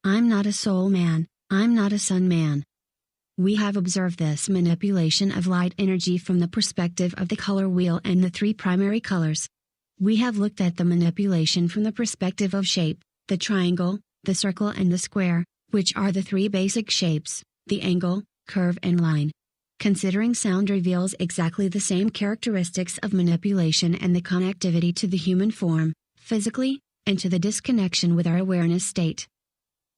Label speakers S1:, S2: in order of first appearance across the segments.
S1: I'm not a soul man, I'm not a sun man. We have observed this manipulation of light energy from the perspective of the color wheel and the three primary colors. We have looked at the manipulation from the perspective of shape, the triangle, the circle and the square, which are the three basic shapes, the angle, curve and line. Considering sound reveals exactly the same characteristics of manipulation and the connectivity to the human form, physically, and to the disconnection with our awareness state.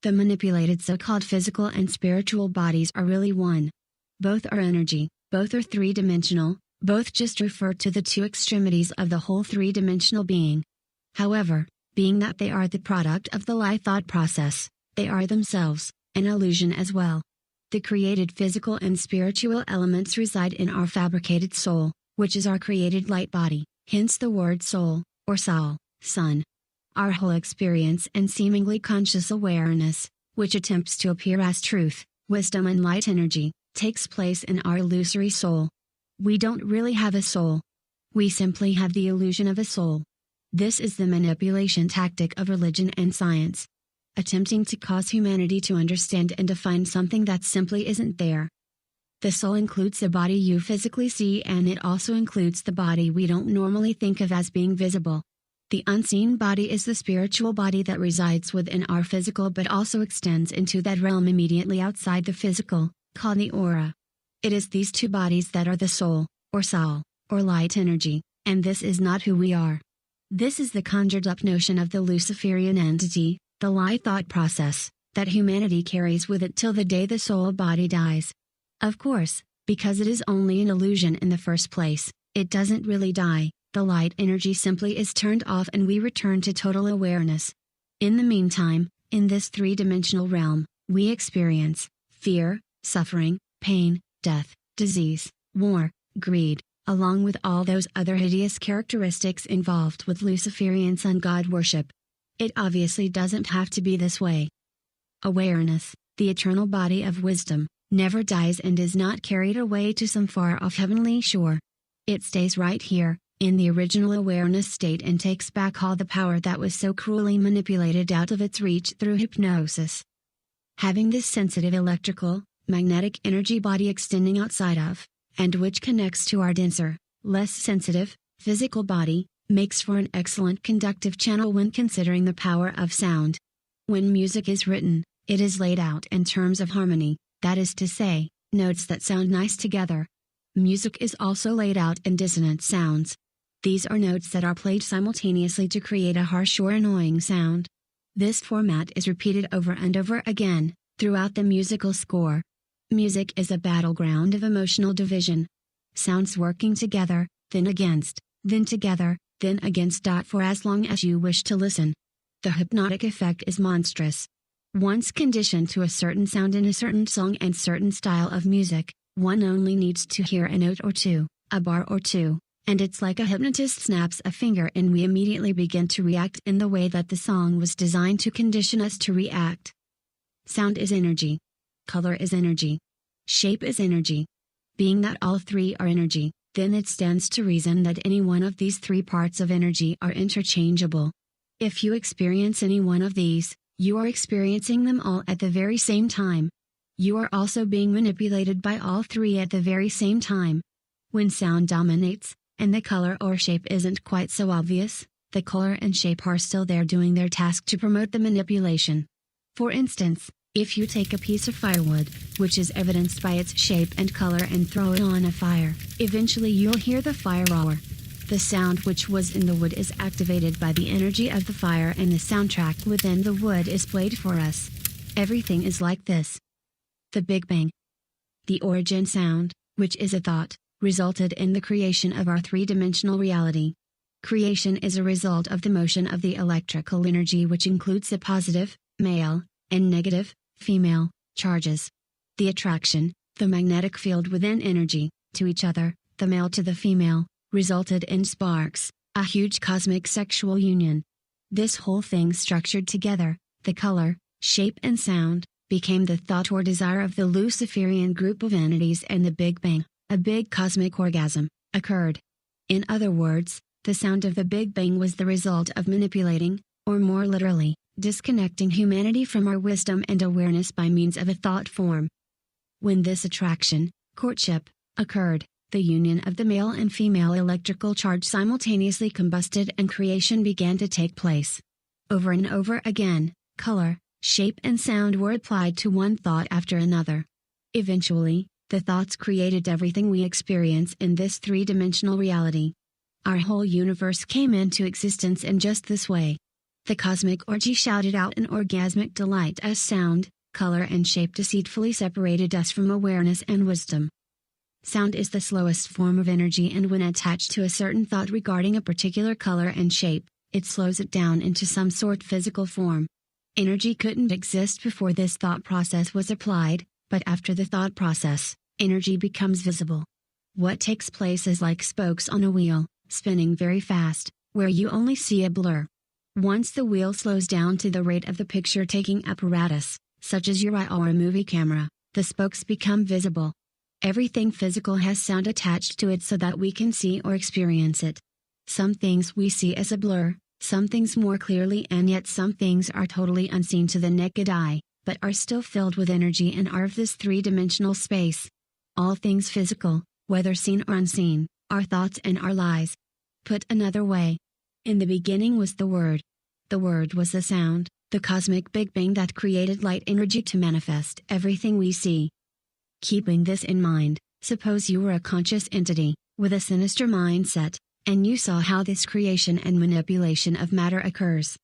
S1: The manipulated so-called physical and spiritual bodies are really one. Both are energy, both are three-dimensional, both just refer to the two extremities of the whole three-dimensional being. However, being that they are the product of the light thought process, they are themselves an illusion as well. The created physical and spiritual elements reside in our fabricated soul, which is our created light body, hence the word soul, or soul, sun. Our whole experience and seemingly conscious awareness, which attempts to appear as truth, wisdom and light energy, takes place in our illusory soul. We don't really have a soul. We simply have the illusion of a soul. This is the manipulation tactic of religion and science. Attempting to cause humanity to understand and define something that simply isn't there. The soul includes the body you physically see, and it also includes the body we don't normally think of as being visible. The unseen body is the spiritual body that resides within our physical but also extends into that realm immediately outside the physical, called the aura. It is these two bodies that are the soul, or light energy, and this is not who we are. This is the conjured up notion of the luciferian entity, the light thought process, that humanity carries with it till the day the soul body dies. Of course, because it is only an illusion in the first place, it doesn't really die, the light energy simply is turned off and we return to total awareness. In the meantime, in this three-dimensional realm, we experience fear, suffering, pain, death, disease, war, greed, along with all those other hideous characteristics involved with Luciferian sun god worship. It obviously doesn't have to be this way. Awareness, the eternal body of wisdom, never dies and is not carried away to some far-off heavenly shore. It stays right here, in the original awareness state, and takes back all the power that was so cruelly manipulated out of its reach through hypnosis. Having this sensitive electrical, magnetic energy body extending outside of, and which connects to our denser, less sensitive, physical body, makes for an excellent conductive channel when considering the power of sound. When music is written, it is laid out in terms of harmony, that is to say, notes that sound nice together. Music is also laid out in dissonant sounds. These are notes that are played simultaneously to create a harsh or annoying sound. This format is repeated over and over again, throughout the musical score. Music is a battleground of emotional division. Sounds working together, then against, then together, then against. For as long as you wish to listen. The hypnotic effect is monstrous. Once conditioned to a certain sound in a certain song and certain style of music, one only needs to hear a note or two, a bar or two, and it's like a hypnotist snaps a finger and we immediately begin to react in the way that the song was designed to condition us to react. Sound is energy. Color is energy. Shape is energy. Being that all three are energy, then it stands to reason that any one of these three parts of energy are interchangeable. If you experience any one of these, you are experiencing them all at the very same time. You are also being manipulated by all three at the very same time. When sound dominates, and the color or shape isn't quite so obvious, the color and shape are still there doing their task to promote the manipulation. For instance, if you take a piece of firewood, which is evidenced by its shape and color, and throw it on a fire, eventually you'll hear the fire roar. The sound which was in the wood is activated by the energy of the fire, and the soundtrack within the wood is played for us. Everything is like this. The Big Bang. The origin sound, which is a thought, resulted in the creation of our three-dimensional reality. Creation is a result of the motion of the electrical energy, which includes the positive, male, and negative, female, charges. The attraction, the magnetic field within energy, to each other, the male to the female, resulted in sparks, a huge cosmic sexual union. This whole thing structured together, the color, shape and sound, became the thought or desire of the Luciferian group of entities, and the Big Bang, a big cosmic orgasm, occurred. In other words, the sound of the Big Bang was the result of manipulating, or more literally, disconnecting humanity from our wisdom and awareness by means of a thought form. When this attraction, courtship, occurred, the union of the male and female electrical charge simultaneously combusted and creation began to take place. Over and over again, color, shape and sound were applied to one thought after another. Eventually, the thoughts created everything we experience in this three-dimensional reality. Our whole universe came into existence in just this way. The cosmic orgy shouted out an orgasmic delight as sound, color and shape deceitfully separated us from awareness and wisdom. Sound is the slowest form of energy, and when attached to a certain thought regarding a particular color and shape, it slows it down into some sort physical form. Energy couldn't exist before this thought process was applied, but after the thought process, energy becomes visible. What takes place is like spokes on a wheel, spinning very fast, where you only see a blur. Once the wheel slows down to the rate of the picture-taking apparatus, such as your eye or a movie camera, the spokes become visible. Everything physical has sound attached to it so that we can see or experience it. Some things we see as a blur, some things more clearly, and yet some things are totally unseen to the naked eye, but are still filled with energy and are of this three-dimensional space. All things physical, whether seen or unseen, are thoughts and are lies. Put another way, in the beginning was the Word. The Word was the sound, the cosmic Big Bang that created light energy to manifest everything we see. Keeping this in mind, suppose you were a conscious entity, with a sinister mindset, and you saw how this creation and manipulation of matter occurs.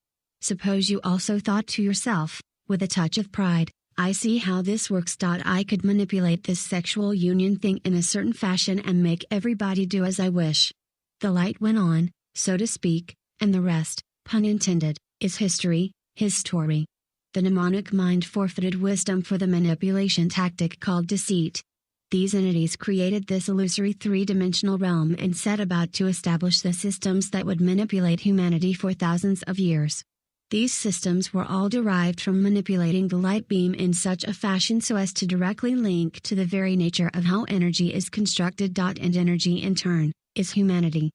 S1: Suppose you also thought to yourself, with a touch of pride, I see how this works. I could manipulate this sexual union thing in a certain fashion and make everybody do as I wish. The light went on, so to speak, and the rest, pun intended, is history, his story. The mnemonic mind forfeited wisdom for the manipulation tactic called deceit. These entities created this illusory three-dimensional realm and set about to establish the systems that would manipulate humanity for thousands of years. These systems were all derived from manipulating the light beam in such a fashion so as to directly link to the very nature of how energy is constructed. And energy in turn, is humanity.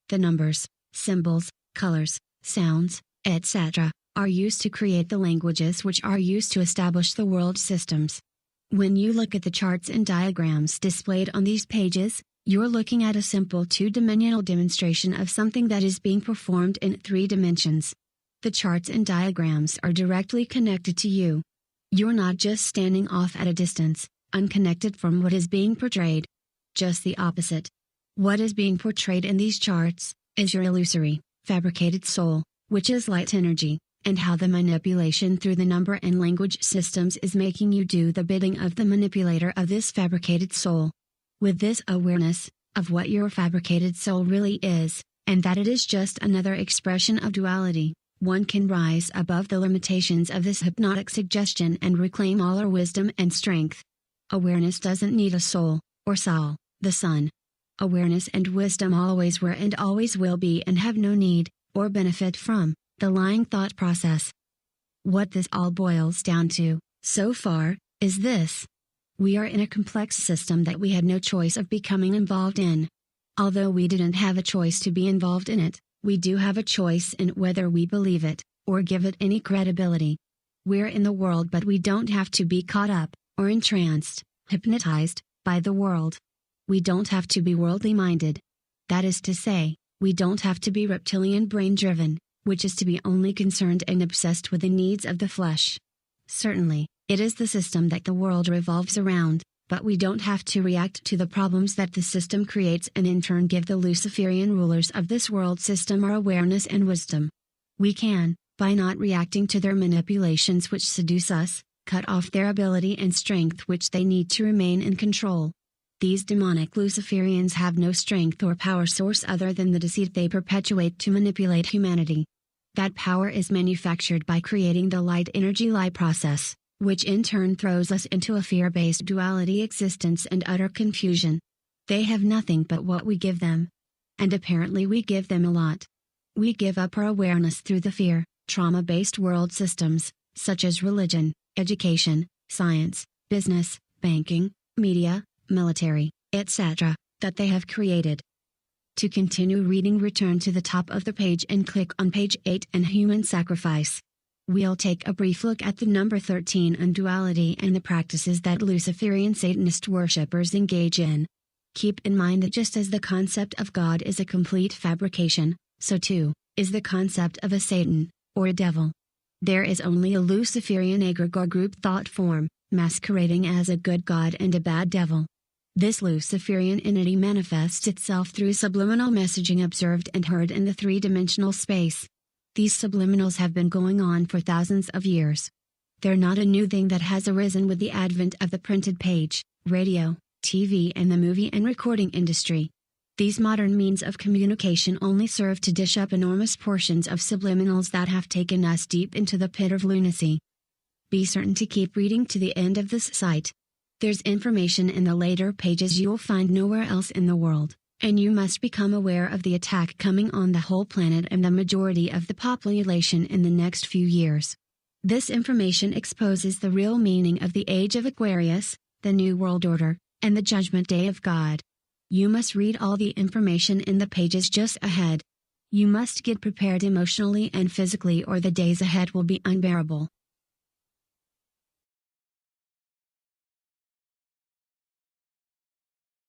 S1: The numbers, symbols, colors, sounds, etc., are used to create the languages which are used to establish the world systems. When you look at the charts and diagrams displayed on these pages, you're looking at a simple two-dimensional demonstration of something that is being performed in 3 dimensions. The charts and diagrams are directly connected to you. You're not just standing off at a distance, unconnected from what is being portrayed. Just the opposite. What is being portrayed in these charts is your illusory, fabricated soul, which is light energy, and how the manipulation through the number and language systems is making you do the bidding of the manipulator of this fabricated soul. With this awareness, of what your fabricated soul really is, and that it is just another expression of duality, one can rise above the limitations of this hypnotic suggestion and reclaim all our wisdom and strength. Awareness doesn't need a soul, or Sol, the sun. Awareness and wisdom always were and always will be and have no need, or benefit from, the lying thought process. What this all boils down to, so far, is this. We are in a complex system that we had no choice of becoming involved in. Although we didn't have a choice to be involved in it, we do have a choice in whether we believe it, or give it any credibility. We're in the world, but we don't have to be caught up, or entranced, hypnotized, by the world. We don't have to be worldly minded. That is to say, we don't have to be reptilian brain driven, which is to be only concerned and obsessed with the needs of the flesh. Certainly, it is the system that the world revolves around, but we don't have to react to the problems that the system creates and in turn give the luciferian rulers of this world system our awareness and wisdom. We can, by not reacting to their manipulations which seduce us, cut off their ability and strength which they need to remain in control. These demonic luciferians have no strength or power source other than the deceit they perpetuate to manipulate humanity. That power is manufactured by creating the light energy lie process, which in turn throws us into a fear-based duality existence and utter confusion. They have nothing but what we give them. And apparently we give them a lot. We give up our awareness through the fear, trauma-based world systems, such as religion, education, science, business, banking, media, military, etc., that they have created. To continue reading, return to the top of the page and click on page 8 and human sacrifice. We'll take a brief look at the number 13 and duality and the practices that Luciferian Satanist worshippers engage in. Keep in mind that just as the concept of God is a complete fabrication, so too is the concept of a Satan, or a devil. There is only a Luciferian egregore group thought form, masquerading as a good god and a bad devil. This Luciferian entity manifests itself through subliminal messaging observed and heard in the three-dimensional space. These subliminals have been going on for thousands of years. They're not a new thing that has arisen with the advent of the printed page, radio, TV and the movie and recording industry. These modern means of communication only serve to dish up enormous portions of subliminals that have taken us deep into the pit of lunacy. Be certain to keep reading to the end of this site. There's information in the later pages you'll find nowhere else in the world, and you must become aware of the attack coming on the whole planet and the majority of the population in the next few years. This information exposes the real meaning of the Age of Aquarius, the New World Order, and the Judgment Day of God. You must read all the information in the pages just ahead. You must get prepared emotionally and physically or the days ahead will be unbearable.